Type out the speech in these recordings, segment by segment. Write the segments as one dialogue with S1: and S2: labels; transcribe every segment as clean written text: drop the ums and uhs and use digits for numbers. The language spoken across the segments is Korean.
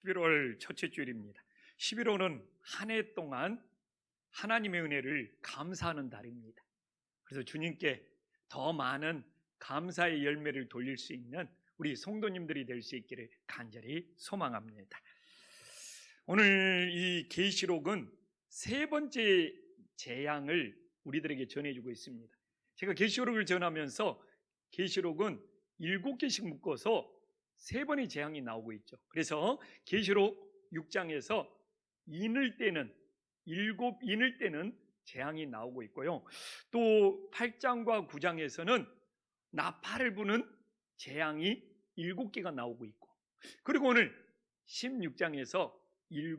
S1: 11월 첫째 주일입니다. 11월은 한 해 동안 하나님의 은혜를 감사하는 달입니다. 그래서 주님께 더 많은 감사의 열매를 돌릴 수 있는 우리 성도님들이 될 수 있기를 간절히 소망합니다. 오늘 이 계시록은 세 번째 재앙을 우리들에게 전해주고 있습니다. 제가 계시록을 전하면서 계시록은 7개씩 묶어서 세 번의 재앙이 나오고 있죠. 그래서 계시록 6장에서 인을 때는 일곱 인을 때는 재앙이 나오고 있고요. 또 8장과 9장에서는 나팔을 부는 재앙이 7개가 나오고 있고, 그리고 오늘 16장에서 7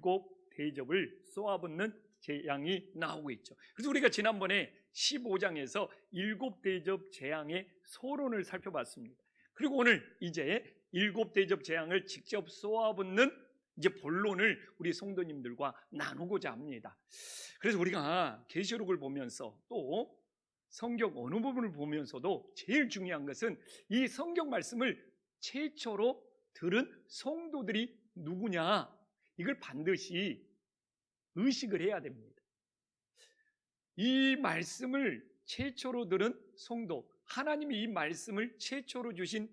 S1: 대접을 쏘아붓는 재앙이 나오고 있죠. 그래서 우리가 지난번에 15장에서 7 대접 재앙의 소론을 살펴봤습니다. 그리고 오늘 이제 7 대접 재앙을 직접 쏘아붓는 이제 본론을 우리 성도님들과 나누고자 합니다. 그래서 우리가 계시록을 보면서 또 성경 어느 부분을 보면서도 제일 중요한 것은 이 성경 말씀을 최초로 들은 성도들이 누구냐, 이걸 반드시 의식을 해야 됩니다. 이 말씀을 최초로 들은 성도, 하나님이 이 말씀을 최초로 주신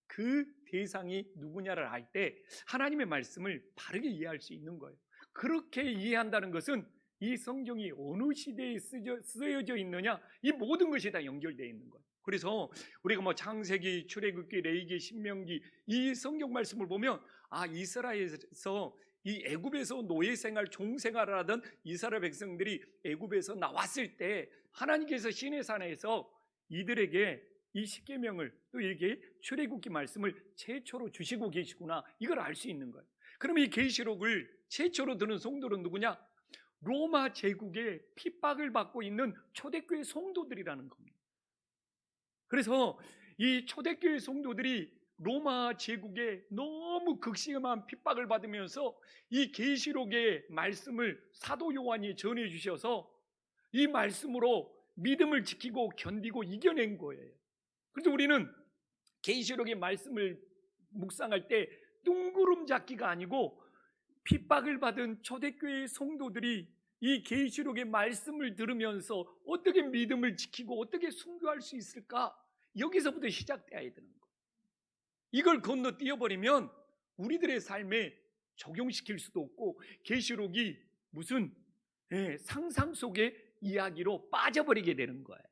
S1: 그 대상이 누구냐를 알 때 하나님의 말씀을 바르게 이해할 수 있는 거예요. 그렇게 이해한다는 것은 이 성경이 어느 시대에 쓰여져 있느냐, 이 모든 것이 다 연결되어 있는 거예요. 그래서 우리가 창세기, 출애굽기, 레위기, 신명기 이 성경 말씀을 보면 이스라엘에서 이 애굽에서 노예 생활, 종 생활을 하던 이스라엘 백성들이 애굽에서 나왔을 때 하나님께서 시내산에서 이들에게 이 십계명을, 또 이게 출애굽기 말씀을 최초로 주시고 계시구나, 이걸 알 수 있는 거예요. 그럼 이 계시록을 최초로 듣는 성도는 누구냐? 로마 제국의 핍박을 받고 있는 초대교회 성도들이라는 겁니다. 그래서 이 초대교회 성도들이 로마 제국에 너무 극심한 핍박을 받으면서 이 계시록의 말씀을 사도 요한이 전해 주셔서 이 말씀으로 믿음을 지키고 견디고 이겨낸 거예요. 그래서 우리는 계시록의 말씀을 묵상할 때 뚱구름 잡기가 아니고, 핍박을 받은 초대교회 성도들이 이 계시록의 말씀을 들으면서 어떻게 믿음을 지키고 어떻게 순교할 수 있을까, 여기서부터 시작돼야 되는 거예요. 이걸 건너뛰어버리면 우리들의 삶에 적용시킬 수도 없고, 계시록이 무슨 상상 속의 이야기로 빠져버리게 되는 거예요.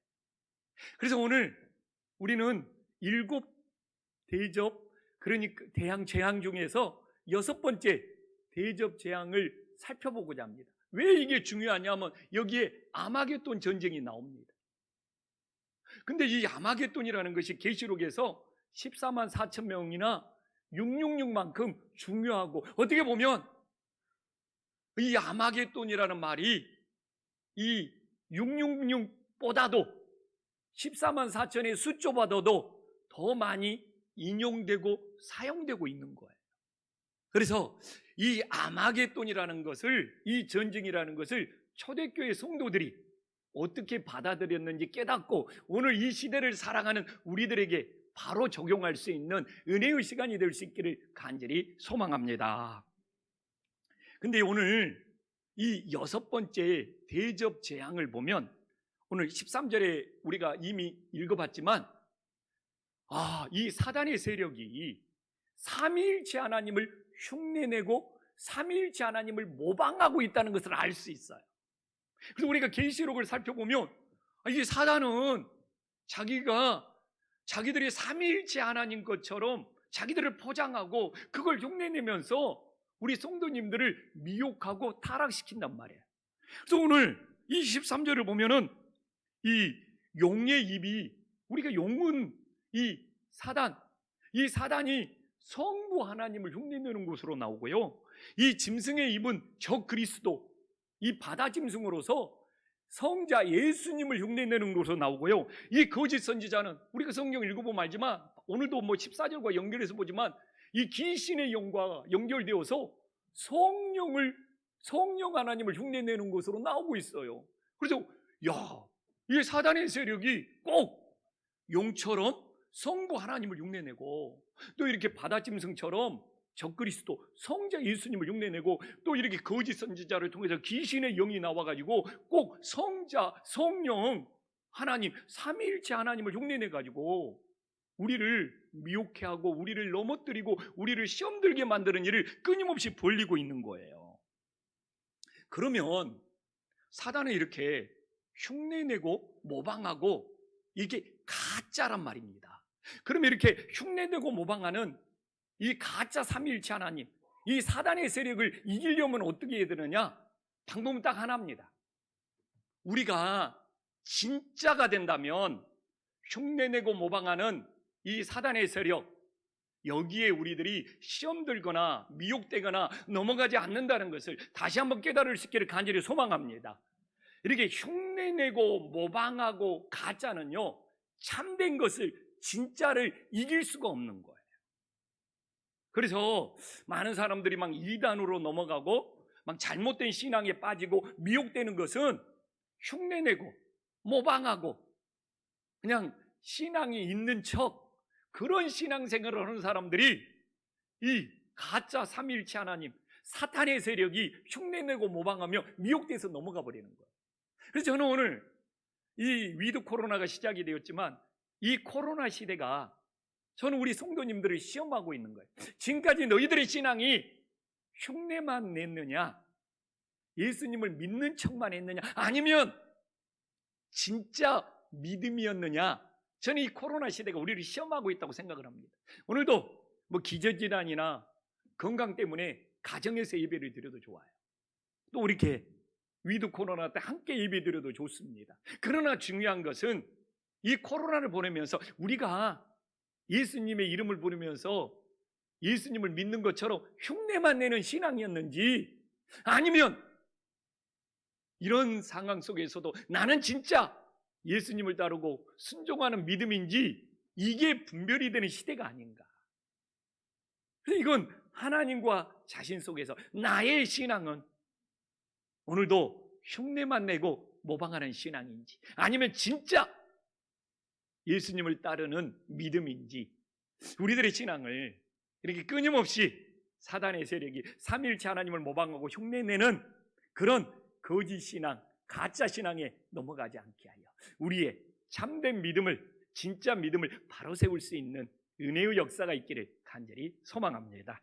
S1: 그래서 오늘 우리는 7 대접, 그러니까 재앙 중에서 6번째 대접 재앙을 살펴보고자 합니다. 왜 이게 중요하냐면 여기에 아마겟돈 전쟁이 나옵니다. 근데 이 아마겟돈이라는 것이 계시록에서 14만 4천 명이나 666만큼 중요하고, 어떻게 보면 이 아마겟돈이라는 말이 이 666보다도 14만 4천의 숫자보다도 더 많이 인용되고 사용되고 있는 거예요. 그래서 이 아마겟돈이라는 것을, 이 전쟁이라는 것을 초대교회 성도들이 어떻게 받아들였는지 깨닫고 오늘 이 시대를 살아가는 우리들에게 바로 적용할 수 있는 은혜의 시간이 될 수 있기를 간절히 소망합니다. 근데 오늘 이 6번째 대접 재앙을 보면 오늘 13절에 우리가 이미 읽어봤지만 이 사단의 세력이 삼위일체 하나님을 흉내내고 삼위일체 하나님을 모방하고 있다는 것을 알 수 있어요. 그래서 우리가 계시록을 살펴보면 이 사단은 자기들이 삼위일체 하나님 것처럼 자기들을 포장하고 그걸 흉내내면서 우리 성도님들을 미혹하고 타락시킨단 말이에요. 그래서 오늘 이 13절을 보면은 이 용의 입이, 우리가 용은 이 사단이 성부 하나님을 흉내내는 곳으로 나오고요, 이 짐승의 입은 적 그리스도, 이 바다 짐승으로서 성자 예수님을 흉내내는 곳으로 나오고요, 이 거짓 선지자는 우리가 성경 읽어보면 알지만 오늘도 14절과 연결해서 보지만 이 귀신의 영과 연결되어서 성령 하나님을 흉내내는 곳으로 나오고 있어요. 그래서 이 사단의 세력이 꼭 용처럼 성부 하나님을 흉내내고, 또 이렇게 바다짐승처럼 적그리스도 성자 예수님을 흉내내고 또 이렇게 거짓 선지자를 통해서 귀신의 영이 나와가지고 꼭 성자, 성령, 하나님, 삼위일체 하나님을 흉내내가지고 우리를 미혹해 하고 우리를 넘어뜨리고 우리를 시험 들게 만드는 일을 끊임없이 벌리고 있는 거예요. 그러면 사단은 이렇게 흉내내고 모방하고 이게 가짜란 말입니다. 그러면 이렇게 흉내내고 모방하는 이 가짜 삼위일체 하나님, 이 사단의 세력을 이기려면 어떻게 해야 되느냐? 방법은 딱 하나입니다. 우리가 진짜가 된다면 흉내내고 모방하는 이 사단의 세력, 여기에 우리들이 시험 들거나 미혹되거나 넘어가지 않는다는 것을 다시 한번 깨달을 수 있기를 간절히 소망합니다. 이렇게 흉내내고 모방하고 가짜는요, 참된 것을, 진짜를 이길 수가 없는 거예요. 그래서 많은 사람들이 막 이단으로 넘어가고 막 잘못된 신앙에 빠지고 미혹되는 것은 흉내내고 모방하고 그냥 신앙이 있는 척, 그런 신앙생활을 하는 사람들이 이 가짜 삼위일체 하나님, 사탄의 세력이 흉내내고 모방하며 미혹돼서 넘어가 버리는 거예요. 그래서 저는 오늘 이 위드 코로나가 시작이 되었지만 이 코로나 시대가 저는 우리 성도님들을 시험하고 있는 거예요. 지금까지 너희들의 신앙이 흉내만 냈느냐, 예수님을 믿는 척만 했느냐, 아니면 진짜 믿음이었느냐, 저는 이 코로나 시대가 우리를 시험하고 있다고 생각을 합니다. 오늘도 뭐 기저질환이나 건강 때문에 가정에서 예배를 드려도 좋아요. 또 이렇게 위드 코로나 때 함께 예배 드려도 좋습니다. 그러나 중요한 것은 이 코로나를 보내면서 우리가 예수님의 이름을 부르면서 예수님을 믿는 것처럼 흉내만 내는 신앙이었는지, 아니면 이런 상황 속에서도 나는 진짜 예수님을 따르고 순종하는 믿음인지, 이게 분별이 되는 시대가 아닌가. 그래서 이건 하나님과 자신 속에서 나의 신앙은 오늘도 흉내만 내고 모방하는 신앙인지, 아니면 진짜 예수님을 따르는 믿음인지, 우리들의 신앙을 이렇게 끊임없이 사단의 세력이 삼위일체 하나님을 모방하고 흉내내는 그런 거짓 신앙, 가짜 신앙에 넘어가지 않게 하여 우리의 참된 믿음을, 진짜 믿음을 바로 세울 수 있는 은혜의 역사가 있기를 간절히 소망합니다.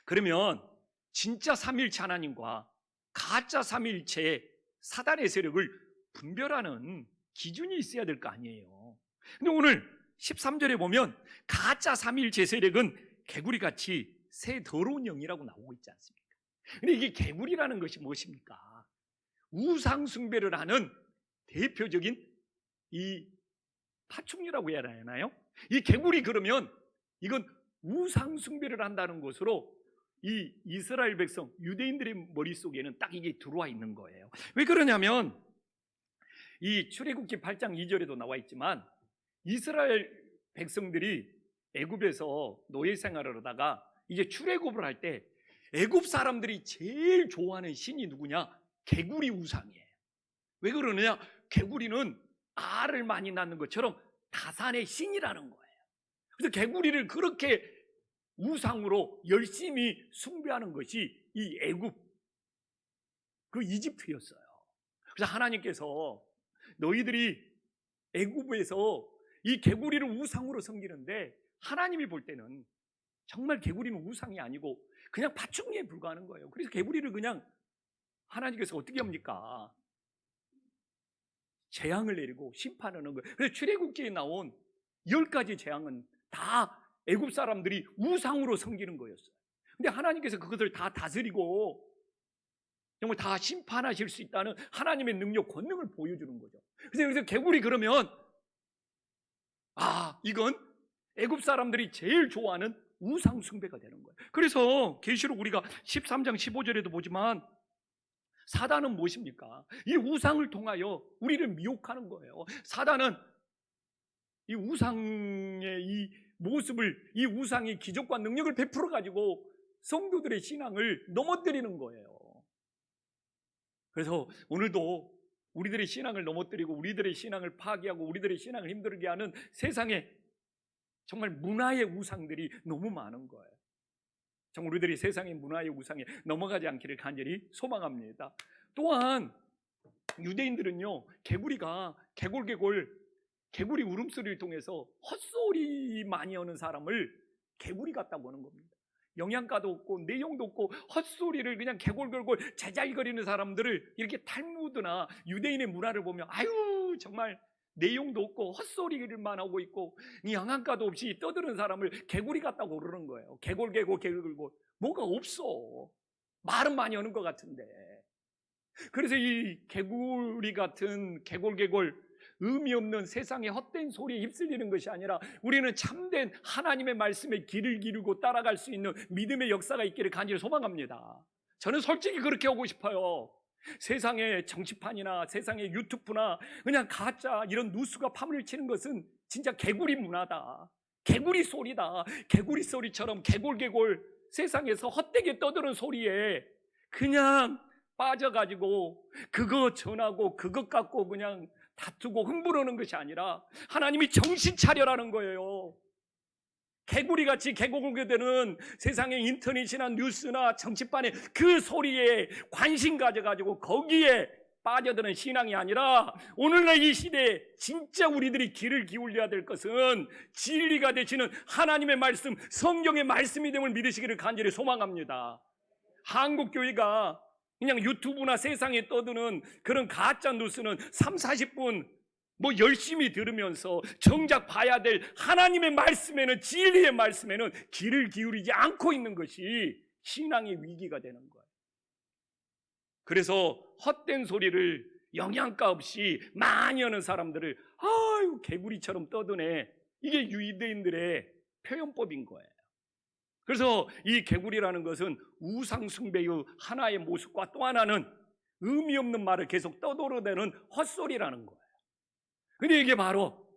S1: 그러면 진짜 삼위일체 하나님과 가짜 삼위일체의 사단의 세력을 분별하는 기준이 있어야 될 거 아니에요. 근데 오늘 13절에 보면 가짜 삼위일체 세력은 개구리같이 새 더러운 영이라고 나오고 있지 않습니까? 근데 이게 개구리라는 것이 무엇입니까? 우상 숭배를 하는 대표적인 이 파충류라고 해야 하나요? 이 개구리, 그러면 이건 우상 숭배를 한다는 것으로 이 이스라엘 백성, 유대인들의 머릿속에는 딱 이게 들어와 있는 거예요. 왜 그러냐면 이 출애굽기 8장 2절에도 나와 있지만 이스라엘 백성들이 애굽에서 노예 생활을 하다가 이제 출애굽을 할 때 애굽 사람들이 제일 좋아하는 신이 누구냐? 개구리 우상이에요. 왜 그러느냐? 개구리는 알을 많이 낳는 것처럼 다산의 신이라는 거예요. 그래서 개구리를 그렇게 우상으로 열심히 숭배하는 것이 이 애굽, 그 이집트였어요. 그래서 하나님께서 너희들이 애굽에서 이 개구리를 우상으로 섬기는데, 하나님이 볼 때는 정말 개구리는 우상이 아니고 그냥 파충류에 불과하는 거예요. 그래서 개구리를 그냥 하나님께서 어떻게 합니까? 재앙을 내리고 심판하는 거예요. 그래서 출애굽기에 나온 10가지 재앙은 다 애굽 사람들이 우상으로 섬기는 거였어요. 근데 하나님께서 그것을 다 다스리고 정말 다 심판하실 수 있다는 하나님의 능력, 권능을 보여주는 거죠. 그래서 여기서 개구리 그러면 이건 애굽 사람들이 제일 좋아하는 우상 숭배가 되는 거예요. 그래서 계시록 우리가 13장 15절에도 보지만 사단은 무엇입니까? 이 우상을 통하여 우리를 미혹하는 거예요. 사단은 이 우상의 이 모습을, 이 우상의 기적과 능력을 베풀어 가지고 성도들의 신앙을 넘어뜨리는 거예요. 그래서 오늘도 우리들의 신앙을 넘어뜨리고 우리들의 신앙을 파괴하고 우리들의 신앙을 힘들게 하는 세상에 정말 문화의 우상들이 너무 많은 거예요. 정말 우리들이 세상의 문화의 우상에 넘어가지 않기를 간절히 소망합니다. 또한 유대인들은요, 개구리가 개구리 울음소리를 통해서 헛소리 많이 하는 사람을 개구리 같다고 하는 겁니다. 영양가도 없고 내용도 없고 헛소리를 그냥 개골골골 제잘거리는 사람들을 이렇게 탈무드나 유대인의 문화를 보면 아유 정말 내용도 없고 헛소리를만 하고 있고 영양가도 없이 떠드는 사람을 개구리 같다고 그러는 거예요. 개골개골 뭐가 없어. 말은 많이 하는 것 같은데. 그래서 이 개구리 같은 개골개골 의미 없는 세상의 헛된 소리에 휩쓸리는 것이 아니라 우리는 참된 하나님의 말씀에 귀를 기울이고 따라갈 수 있는 믿음의 역사가 있기를 간절히 소망합니다. 저는 솔직히 그렇게 하고 싶어요. 세상의 정치판이나 세상의 유튜브나 그냥 가짜 이런 누수가 파문을 치는 것은 진짜 개구리 문화다. 개구리 소리다. 개구리 소리처럼 개골개골 세상에서 헛되게 떠드는 소리에 그냥 빠져가지고 그거 전하고 그것 갖고 그냥 다투고 흥분하는 것이 아니라 하나님이 정신 차려라는 거예요. 개구리같이 개고글게 되는 세상의 인터넷이나 뉴스나 정치판의 그 소리에 관심 가져가지고 거기에 빠져드는 신앙이 아니라 오늘날 이 시대에 진짜 우리들이 귀를 기울여야 될 것은 진리가 되시는 하나님의 말씀, 성경의 말씀이 됨을 믿으시기를 간절히 소망합니다. 한국교회가 그냥 유튜브나 세상에 떠드는 그런 가짜 뉴스는 3, 40분 열심히 들으면서 정작 봐야 될 하나님의 말씀에는, 진리의 말씀에는 귀를 기울이지 않고 있는 것이 신앙의 위기가 되는 거예요. 그래서 헛된 소리를 영양가 없이 많이 하는 사람들을 아유 개구리처럼 떠드네, 이게 유대인들의 표현법인 거예요. 그래서 이 개구리라는 것은 우상숭배의 하나의 모습과 또 하나는 의미 없는 말을 계속 떠돌아대는 헛소리라는 거예요. 근데 이게 바로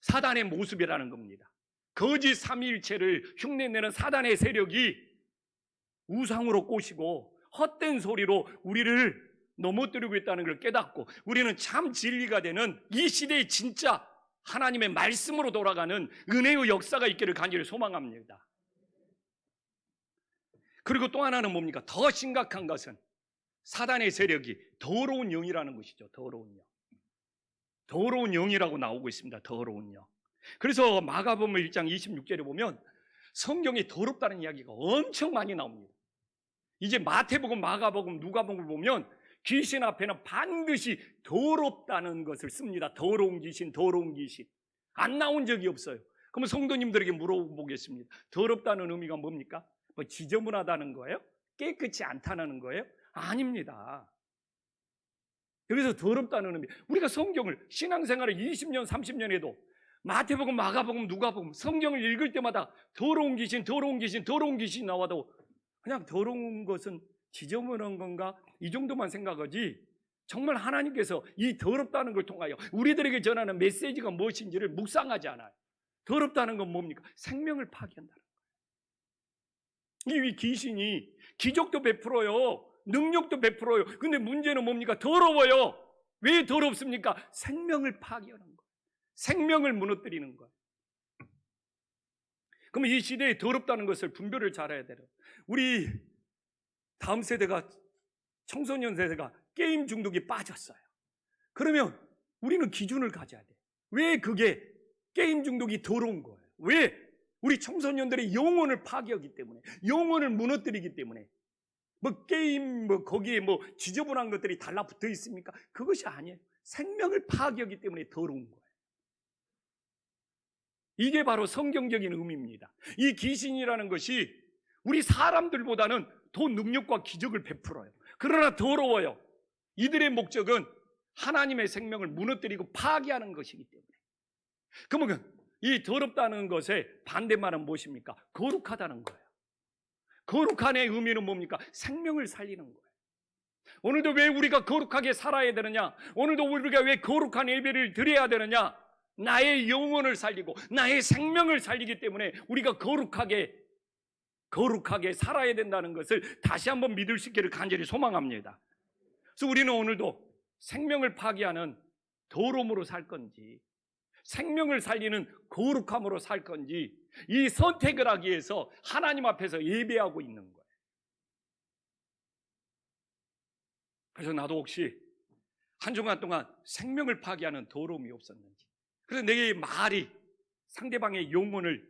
S1: 사단의 모습이라는 겁니다. 거짓 삼위일체를 흉내내는 사단의 세력이 우상으로 꼬시고 헛된 소리로 우리를 넘어뜨리고 있다는 걸 깨닫고 우리는 참 진리가 되는 이 시대의 진짜 하나님의 말씀으로 돌아가는 은혜의 역사가 있기를 간절히 소망합니다. 그리고 또 하나는 뭡니까? 더 심각한 것은 사단의 세력이 더러운 영이라는 것이죠. 더러운 영. 더러운 영이라고 나오고 있습니다. 더러운 영. 그래서 마가복음 1장 26절에 보면 성경에 더럽다는 이야기가 엄청 많이 나옵니다. 이제 마태복음, 마가복음, 누가복음을 보면 귀신 앞에는 반드시 더럽다는 것을 씁니다. 더러운 귀신, 더러운 귀신. 안 나온 적이 없어요. 그러면 성도님들에게 물어보겠습니다. 더럽다는 의미가 뭡니까? 지저분하다는 거예요? 깨끗이 않다는 거예요? 아닙니다. 여기서 더럽다는 의미, 우리가 성경을 신앙생활을 20년, 30년 해도 마태복음, 마가복음, 누가복음 성경을 읽을 때마다 더러운 귀신, 더러운 귀신, 더러운 귀신 나와도 그냥 더러운 것은 지저분한 건가? 이 정도만 생각하지 정말 하나님께서 이 더럽다는 걸 통하여 우리들에게 전하는 메시지가 무엇인지를 묵상하지 않아요. 더럽다는 건 뭡니까? 생명을 파괴한다는 거예요. 이 귀신이 기적도 베풀어요. 능력도 베풀어요. 근데 문제는 뭡니까? 더러워요. 왜 더럽습니까? 생명을 파괴하는 거예요. 생명을 무너뜨리는 거예요. 그럼 이 시대에 더럽다는 것을 분별을 잘해야 돼요. 우리 다음 세대가, 청소년 세대가 게임 중독에 빠졌어요. 그러면 우리는 기준을 가져야 돼요. 왜 그게 게임 중독이 더러운 거예요? 왜? 우리 청소년들의 영혼을 파괴하기 때문에, 영혼을 무너뜨리기 때문에. 게임 거기에 지저분한 것들이 달라붙어 있습니까? 그것이 아니에요. 생명을 파괴하기 때문에 더러운 거예요. 이게 바로 성경적인 의미입니다. 이 귀신이라는 것이 우리 사람들보다는 더 능력과 기적을 베풀어요. 그러나 더러워요. 이들의 목적은 하나님의 생명을 무너뜨리고 파괴하는 것이기 때문에. 그러면 이 더럽다는 것의 반대말은 무엇입니까? 거룩하다는 거예요. 거룩한의 의미는 뭡니까? 생명을 살리는 거예요. 오늘도 왜 우리가 거룩하게 살아야 되느냐? 오늘도 우리가 왜 거룩한 예배를 드려야 되느냐? 나의 영혼을 살리고 나의 생명을 살리기 때문에 우리가 거룩하게 살아야 된다는 것을 다시 한번 믿을 수 있기를 간절히 소망합니다. 그래서 우리는 오늘도 생명을 파괴하는 더러움으로 살 건지, 생명을 살리는 거룩함으로 살 건지, 이 선택을 하기 위해서 하나님 앞에서 예배하고 있는 거예요. 그래서 나도 혹시 한 주간 동안 생명을 파괴하는 더러움이 없었는지, 그래서 내 말이 상대방의 영혼을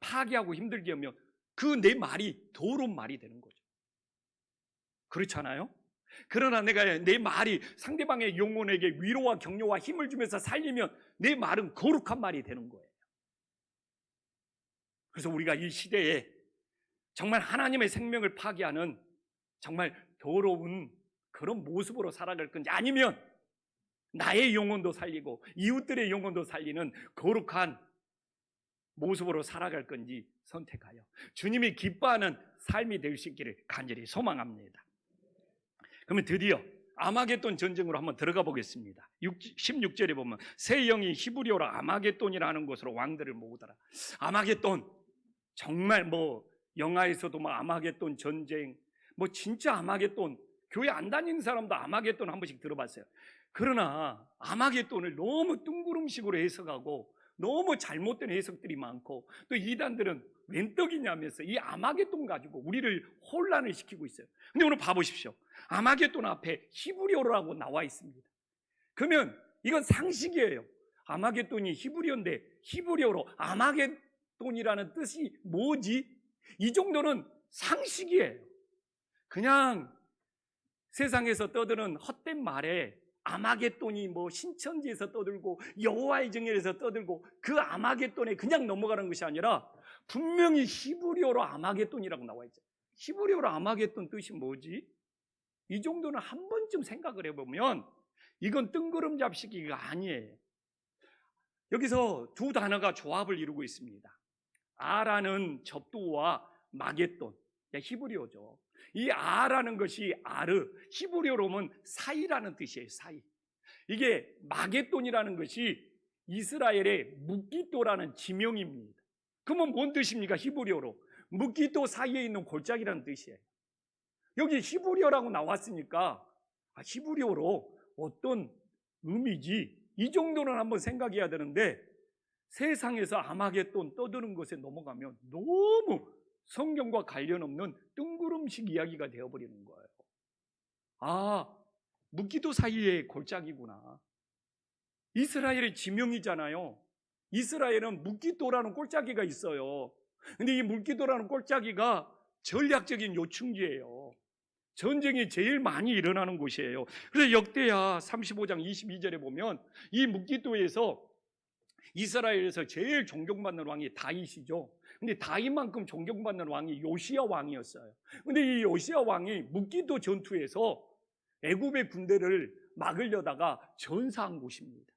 S1: 파괴하고 힘들게 하면 그 내 말이 더러운 말이 되는 거죠. 그렇잖아요? 그러나 내가 내 말이 상대방의 영혼에게 위로와 격려와 힘을 주면서 살리면 내 말은 거룩한 말이 되는 거예요. 그래서 우리가 이 시대에 정말 하나님의 생명을 파괴하는 정말 더러운 그런 모습으로 살아갈 건지, 아니면 나의 영혼도 살리고 이웃들의 영혼도 살리는 거룩한 모습으로 살아갈 건지 선택하여 주님이 기뻐하는 삶이 될 수 있기를 간절히 소망합니다. 그러면 드디어 아마겟돈 전쟁으로 한번 들어가 보겠습니다. 16절에 보면 새 영이 히브리어로 아마겟돈이라는 곳으로 왕들을 모으더라. 아마겟돈, 정말 영화에서도 아마겟돈 전쟁, 진짜 아마겟돈, 교회 안 다니는 사람도 아마겟돈 한 번씩 들어봤어요. 그러나 아마겟돈을 너무 뜬구름식으로 해석하고 너무 잘못된 해석들이 많고, 또 이단들은 웬 떡이냐면서 이 아마겟돈 가지고 우리를 혼란을 시키고 있어요. 근데 오늘 봐보십시오. 아마겟돈 앞에 히브리어라고 나와 있습니다. 그러면 이건 상식이에요. 아마겟돈이 히브리어인데 히브리어로 아마겟돈이라는 뜻이 뭐지? 이 정도는 상식이에요. 그냥 세상에서 떠드는 헛된 말에 아마겟돈이 신천지에서 떠들고 여호와의 증인에서 떠들고 그 아마겟돈에 그냥 넘어가는 것이 아니라 분명히 히브리어로 아마겟돈이라고 나와 있죠. 히브리어로 아마겟돈 뜻이 뭐지? 이 정도는 한 번쯤 생각을 해보면 이건 뜬구름 잡히기가 아니에요. 여기서 두 단어가 조합을 이루고 있습니다. 아라는 접두와 마겟돈, 히브리어죠. 이 아라는 것이 아르, 히브리어로 보면 사이라는 뜻이에요. 사이. 이게 마겟돈이라는 것이 이스라엘의 묵기또라는 지명입니다. 그러면 뭔 뜻입니까? 히브리어로 묵기또 사이에 있는 골짜기라는 뜻이에요. 여기 히브리어라고 나왔으니까 히브리어로 어떤 의미지, 이 정도는 한번 생각해야 되는데, 세상에서 아마겟돈 떠드는 것에 넘어가면 너무 성경과 관련 없는 뜬구름식 이야기가 되어버리는 거예요. 묵기도 사이의 골짜기구나. 이스라엘의 지명이잖아요. 이스라엘은 묵기도라는 골짜기가 있어요. 근데 이 묵기도라는 골짜기가 전략적인 요충지예요. 전쟁이 제일 많이 일어나는 곳이에요. 그래서 역대하 35장 22절에 보면 이 묵기도에서 이스라엘에서 제일 존경받는 왕이 다윗이죠. 근데 다윗만큼 존경받는 왕이 요시야 왕이었어요. 근데 이 요시야 왕이 묵기도 전투에서 애굽의 군대를 막으려다가 전사한 곳입니다.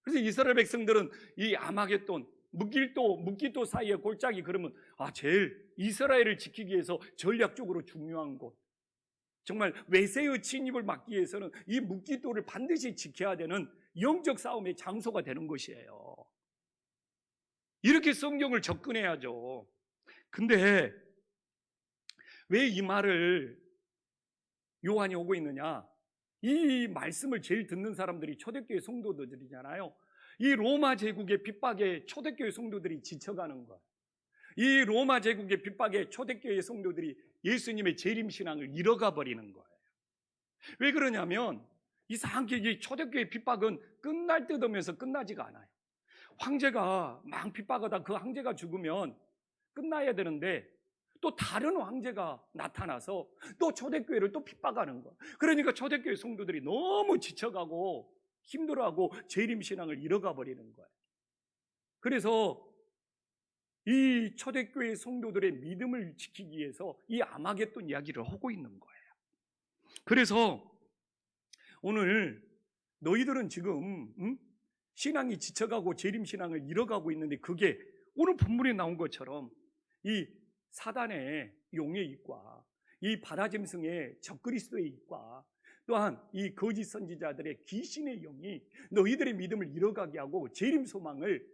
S1: 그래서 이스라엘 백성들은 이 아마겟돈, 묵기도 사이의 골짜기, 그러면 제일 이스라엘을 지키기 위해서 전략적으로 중요한 곳, 정말 외세의 침입을 막기 위해서는 이 묵기도를 반드시 지켜야 되는 영적 싸움의 장소가 되는 것이에요. 이렇게 성경을 접근해야죠. 근데 왜 이 말을 요한이 오고 있느냐? 이 말씀을 제일 듣는 사람들이 초대교회 성도들이잖아요. 이 로마 제국의 핍박에 초대교회 성도들이 지쳐가는 거예요. 이 로마 제국의 핍박에 초대교회 성도들이 예수님의 재림신앙을 잃어가 버리는 거예요. 왜 그러냐면 이상하게 이 초대교회 핍박은 끝날 듯 하면서 끝나지가 않아요. 황제가 막 핍박하다 그 황제가 죽으면 끝나야 되는데 또 다른 황제가 나타나서 또 초대교회를 또 핍박하는 거예요. 그러니까 초대교회 성도들이 너무 지쳐가고 힘들어하고 재림신앙을 잃어가 버리는 거예요. 그래서 이 초대교회 성도들의 믿음을 지키기 위해서 이 아마겟돈 이야기를 하고 있는 거예요. 그래서 오늘 너희들은 지금 신앙이 지쳐가고 재림신앙을 잃어가고 있는데, 그게 오늘 본문에 나온 것처럼 이 사단의 용의 입과 이 바다짐승의 적그리스도의 입과 또한 이 거짓 선지자들의 귀신의 영이 너희들의 믿음을 잃어가게 하고 재림 소망을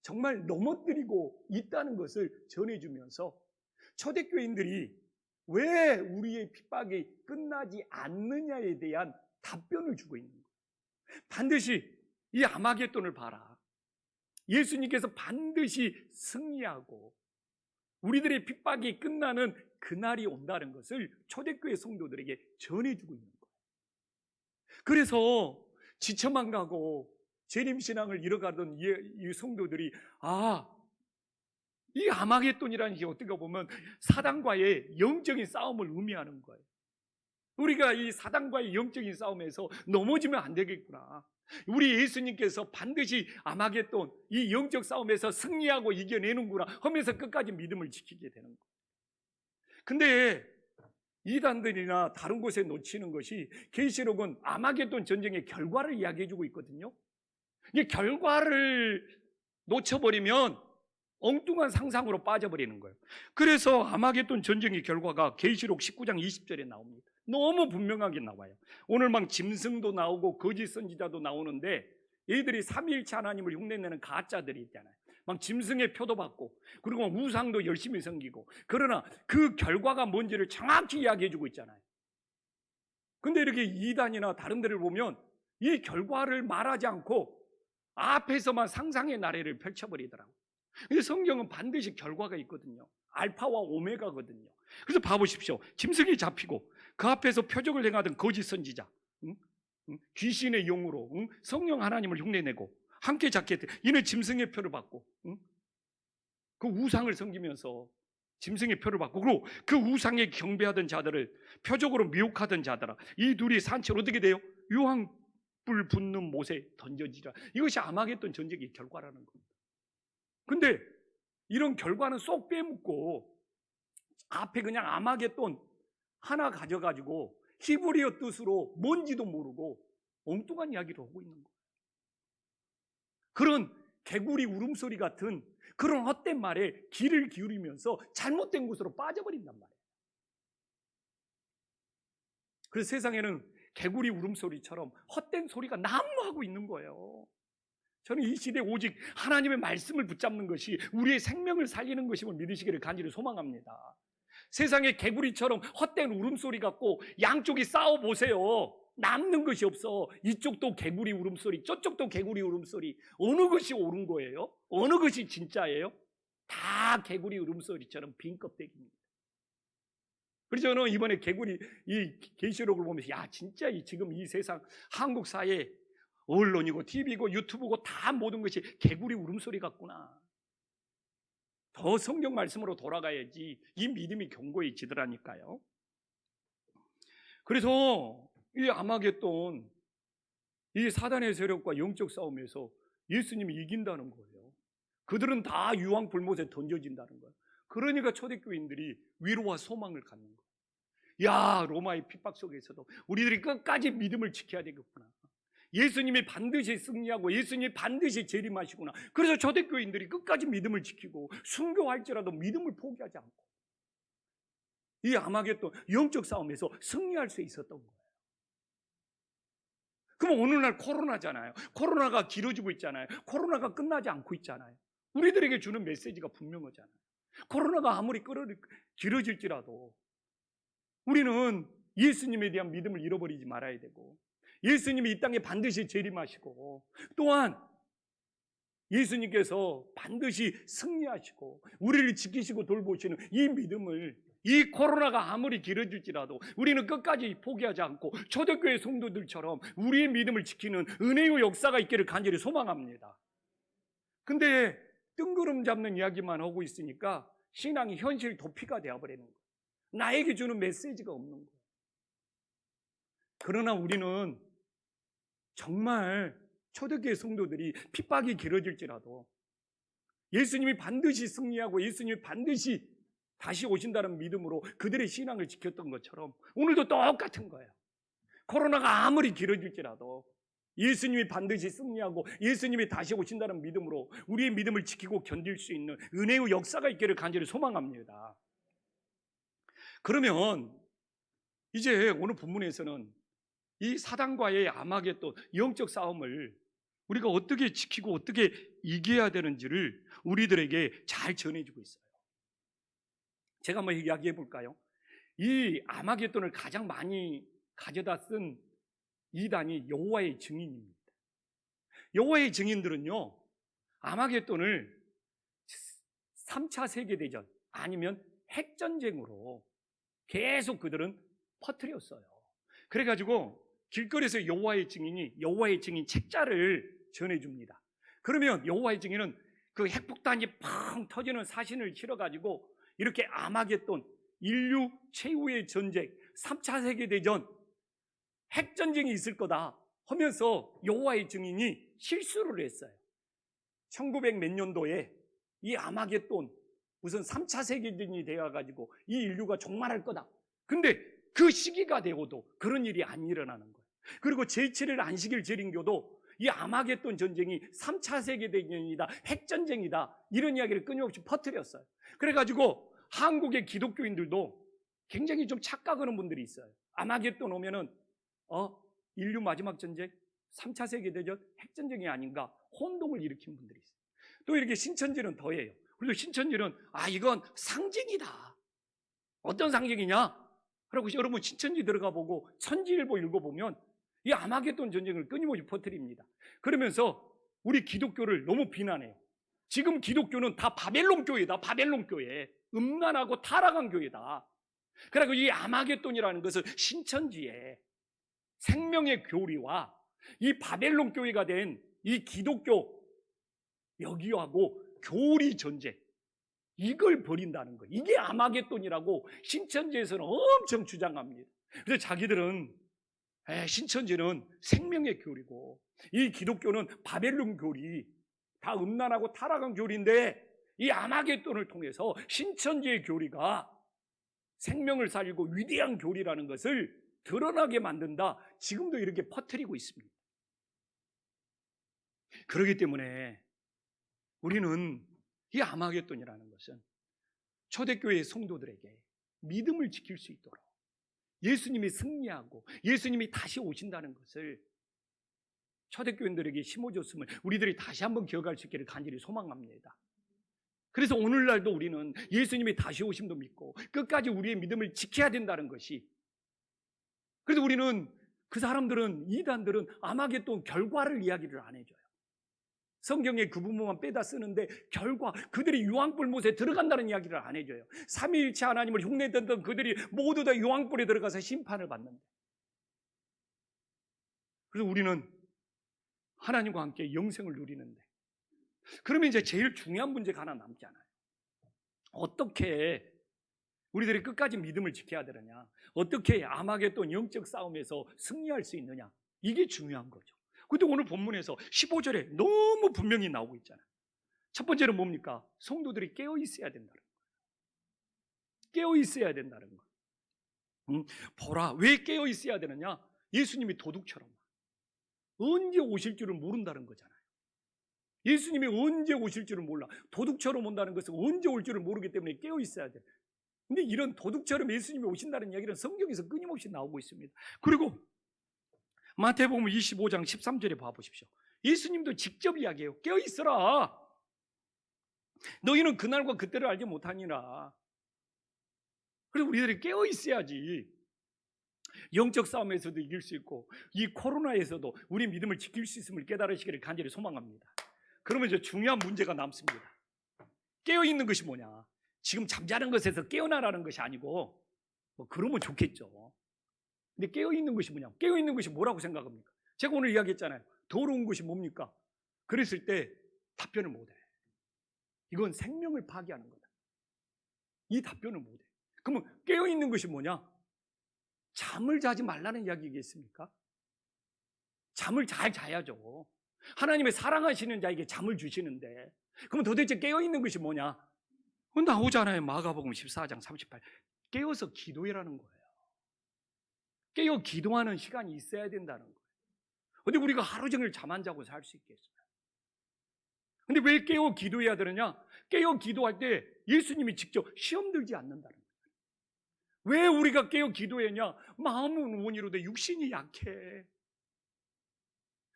S1: 정말 넘어뜨리고 있다는 것을 전해주면서 초대교인들이 왜 우리의 핍박이 끝나지 않느냐에 대한 답변을 주고 있는 거예요. 반드시 이 아마겟돈을 봐라. 예수님께서 반드시 승리하고 우리들의 핍박이 끝나는 그날이 온다는 것을 초대교회 성도들에게 전해주고 있는 거예요. 그래서 지쳐만 가고 재림신앙을 잃어가던 이 성도들이 이 아마겟돈이라는 게 어떻게 보면 사단과의 영적인 싸움을 의미하는 거예요. 우리가 이 사단과의 영적인 싸움에서 넘어지면 안 되겠구나. 우리 예수님께서 반드시 아마겟돈, 이 영적 싸움에서 승리하고 이겨내는구나 하면서 끝까지 믿음을 지키게 되는 거예요. 근데 이단들이나 다른 곳에 놓치는 것이, 계시록은 아마겟돈 전쟁의 결과를 이야기해주고 있거든요. 이 결과를 놓쳐버리면 엉뚱한 상상으로 빠져버리는 거예요. 그래서 아마겟돈 전쟁의 결과가 계시록 19장 20절에 나옵니다. 너무 분명하게 나와요. 오늘 막 짐승도 나오고 거짓 선지자도 나오는데, 얘들이 삼위일체 하나님을 흉내내는 가짜들이 있잖아요. 막 짐승의 표도 받고, 그리고 우상도 열심히 섬기고, 그러나 그 결과가 뭔지를 정확히 이야기해주고 있잖아요. 근데 이렇게 이단이나 다른 데를 보면 이 결과를 말하지 않고 앞에서만 상상의 나래를 펼쳐버리더라고요. 근데 성경은 반드시 결과가 있거든요. 알파와 오메가거든요. 그래서 봐보십시오. 짐승이 잡히고 그 앞에서 표적을 행하던 거짓 선지자, 귀신의 영으로 성령 하나님을 흉내내고 함께 잡게 돼. 이는 짐승의 표를 받고 그 우상을 섬기면서 짐승의 표를 받고, 그리고 그 우상에 경배하던 자들을 표적으로 미혹하던 자들아, 이 둘이 산채로 어떻게 돼요? 유황불 붙는 못에 던져지라. 이것이 아마겟돈 전쟁의 결과라는 겁니다. 근데 이런 결과는 쏙 빼먹고 앞에 그냥 아마겟돈 하나 가져가지고 히브리어 뜻으로 뭔지도 모르고 엉뚱한 이야기를 하고 있는 거예요. 그런 개구리 울음소리 같은 그런 헛된 말에 귀를 기울이면서 잘못된 곳으로 빠져버린단 말이에요. 그래서 세상에는 개구리 울음소리처럼 헛된 소리가 난무하고 있는 거예요. 저는 이 시대에 오직 하나님의 말씀을 붙잡는 것이 우리의 생명을 살리는 것임을 믿으시기를 간절히 소망합니다. 세상에 개구리처럼 헛된 울음소리 같고 양쪽이 싸워보세요. 남는 것이 없어. 이쪽도 개구리 울음소리, 저쪽도 개구리 울음소리. 어느 것이 옳은 거예요? 어느 것이 진짜예요? 다 개구리 울음소리처럼 빈 껍데기입니다. 그래서 저는 이번에 개구리 이 계시록을 보면서 진짜 지금 이 세상 한국 사회 언론이고 TV고 유튜브고 다 모든 것이 개구리 울음소리 같구나. 더 성경 말씀으로 돌아가야지 이 믿음이 견고해지더라니까요. 그래서 이 아마겟돈, 이 사단의 세력과 영적 싸움에서 예수님이 이긴다는 거예요. 그들은 다 유황 불못에 던져진다는 거예요. 그러니까 초대교인들이 위로와 소망을 갖는 거예요. 로마의 핍박 속에서도 우리들이 끝까지 믿음을 지켜야 되겠구나. 예수님이 반드시 승리하고 예수님이 반드시 재림하시구나. 그래서 초대교인들이 끝까지 믿음을 지키고 순교할지라도 믿음을 포기하지 않고 이 아마겟돈 영적 싸움에서 승리할 수 있었던 거예요. 그럼 어느 날 코로나잖아요. 코로나가 길어지고 있잖아요. 코로나가 끝나지 않고 있잖아요. 우리들에게 주는 메시지가 분명하잖아요. 코로나가 아무리 길어질지라도 우리는 예수님에 대한 믿음을 잃어버리지 말아야 되고, 예수님이 이 땅에 반드시 재림하시고, 또한 예수님께서 반드시 승리하시고 우리를 지키시고 돌보시는 이 믿음을, 이 코로나가 아무리 길어질지라도 우리는 끝까지 포기하지 않고 초대교회 성도들처럼 우리의 믿음을 지키는 은혜의 역사가 있기를 간절히 소망합니다. 근데 뜬구름 잡는 이야기만 하고 있으니까 신앙이 현실 도피가 되어버리는 거예요. 나에게 주는 메시지가 없는 거예요. 그러나 우리는 정말 초대교회 성도들이 핍박이 길어질지라도 예수님이 반드시 승리하고 예수님이 반드시 다시 오신다는 믿음으로 그들의 신앙을 지켰던 것처럼 오늘도 똑같은 거예요. 코로나가 아무리 길어질지라도 예수님이 반드시 승리하고 예수님이 다시 오신다는 믿음으로 우리의 믿음을 지키고 견딜 수 있는 은혜의 역사가 있기를 간절히 소망합니다. 그러면 이제 오늘 본문에서는 이 사단과의 아마겟돈 영적 싸움을 우리가 어떻게 지키고 어떻게 이겨야 되는지를 우리들에게 잘 전해주고 있어요. 제가 한번 이야기해 볼까요? 이 아마겟돈을 가장 많이 가져다 쓴 이단이 여호와의 증인입니다. 여호와의 증인들은요, 아마겟돈을 3차 세계대전 아니면 핵전쟁으로 계속 그들은 퍼뜨렸어요. 그래가지고 길거리에서 여호와의 증인 책자를 전해줍니다. 그러면 여호와의 증인은 그 핵폭탄이 팡 터지는 사신을 실어가지고 이렇게 아마겟돈, 인류 최후의 전쟁, 3차 세계대전, 핵전쟁이 있을 거다 하면서 여호와의 증인이 실수를 했어요. 1900 몇 년도에 이 아마겟돈 무슨 3차 세계대전이 되어가지고 이 인류가 종말할 거다. 근데 그 시기가 되고도 그런 일이 안 일어나는 거예요. 그리고 제7일 안식일 재림교도 이 아마겟돈 전쟁이 3차 세계대전이다, 핵전쟁이다, 이런 이야기를 끊임없이 퍼뜨렸어요. 그래가지고 한국의 기독교인들도 굉장히 좀 착각하는 분들이 있어요. 아마겟돈 오면은 인류 마지막 전쟁, 3차 세계대전, 핵전쟁이 아닌가 혼동을 일으킨 분들이 있어요. 또 이렇게 신천지는 더해요. 그리고 신천지는 이건 상징이다. 어떤 상징이냐? 그리고 여러분 신천지 들어가 보고 천지일보 읽어보면 이 아마겟돈 전쟁을 끊임없이 퍼뜨립니다. 그러면서 우리 기독교를 너무 비난해요. 지금 기독교는 다 바벨론 교회다. 바벨론 교회. 음란하고 타락한 교회다. 그리고 이 아마겟돈이라는 것은 신천지의 생명의 교리와 이 바벨론 교회가 된 이 기독교 여기하고 교리 전쟁, 이걸 벌인다는 거예요. 이게 아마겟돈이라고 신천지에서는 엄청 주장합니다. 그래서 자기들은 신천지는 생명의 교리고 이 기독교는 바벨론 교리, 다 음란하고 타락한 교리인데 이 아마겟돈을 통해서 신천지의 교리가 생명을 살리고 위대한 교리라는 것을 드러나게 만든다. 지금도 이렇게 퍼뜨리고 있습니다. 그렇기 때문에 우리는 이 아마겟돈이라는 것은 초대교회의 성도들에게 믿음을 지킬 수 있도록 예수님이 승리하고 예수님이 다시 오신다는 것을 초대교인들에게 심어줬음을 우리들이 다시 한번 기억할 수 있기를 간절히 소망합니다. 그래서 오늘날도 우리는 예수님이 다시 오심도 믿고 끝까지 우리의 믿음을 지켜야 된다는 것이, 그래서 우리는 그 사람들은, 이단들은 아마겟돈 결과를 이야기를 안 해줘요. 성경에 그 부분만 빼다 쓰는데 결과, 그들이 유황불못에 들어간다는 이야기를 안 해줘요. 삼위일체 하나님을 흉내냈던 그들이 모두 다 유황불에 들어가서 심판을 받는데, 그래서 우리는 하나님과 함께 영생을 누리는데, 그러면 이제 제일 중요한 문제가 하나 남잖아요. 어떻게 우리들이 끝까지 믿음을 지켜야 되느냐, 어떻게 아마겟돈 영적 싸움에서 승리할 수 있느냐, 이게 중요한 거죠. 근데 오늘 본문에서 15절에 너무 분명히 나오고 있잖아요. 첫 번째는 뭡니까? 성도들이 깨어 있어야 된다는 거예요. 깨어 있어야 된다는 거예요. 보라, 왜 깨어 있어야 되느냐? 예수님이 도둑처럼 언제 오실 줄을 모른다는 거잖아요. 예수님이 언제 오실 줄을 몰라. 도둑처럼 온다는 것은 언제 올 줄을 모르기 때문에 깨어 있어야 돼. 근데 이런 도둑처럼 예수님이 오신다는 이야기는 성경에서 끊임없이 나오고 있습니다. 그리고 마태복음 25장 13절에 봐보십시오. 예수님도 직접 이야기해요. 깨어 있어라. 너희는 그날과 그때를 알지 못하니라. 그래서 우리들이 깨어 있어야지 영적 싸움에서도 이길 수 있고 이 코로나에서도 우리 믿음을 지킬 수 있음을 깨달으시기를 간절히 소망합니다. 그러면 이제 중요한 문제가 남습니다. 깨어 있는 것이 뭐냐? 지금 잠자는 것에서 깨어나라는 것이 아니고, 그러면 좋겠죠. 근데 깨어 있는 것이 뭐냐? 깨어 있는 것이 뭐라고 생각합니까? 제가 오늘 이야기했잖아요. 더러운 것이 뭡니까? 그랬을 때 답변을 못해. 이건 생명을 파괴하는 거다. 이 답변을 못해. 그러면 깨어 있는 것이 뭐냐? 잠을 자지 말라는 이야기겠습니까? 잠을 잘 자야죠. 하나님의 사랑하시는 자에게 잠을 주시는데, 그럼 도대체 깨어있는 것이 뭐냐? 나오잖아요. 마가복음 14장 38. 깨어서 기도해라는 거예요. 깨어 기도하는 시간이 있어야 된다는 거예요. 근데 우리가 하루 종일 잠 안 자고 살 수 있겠어요? 근데 왜 깨어 기도해야 되느냐? 깨어 기도할 때 예수님이 직접 시험 들지 않는다는 거예요. 왜 우리가 깨어 기도했냐? 마음은 원이로되 육신이 약해.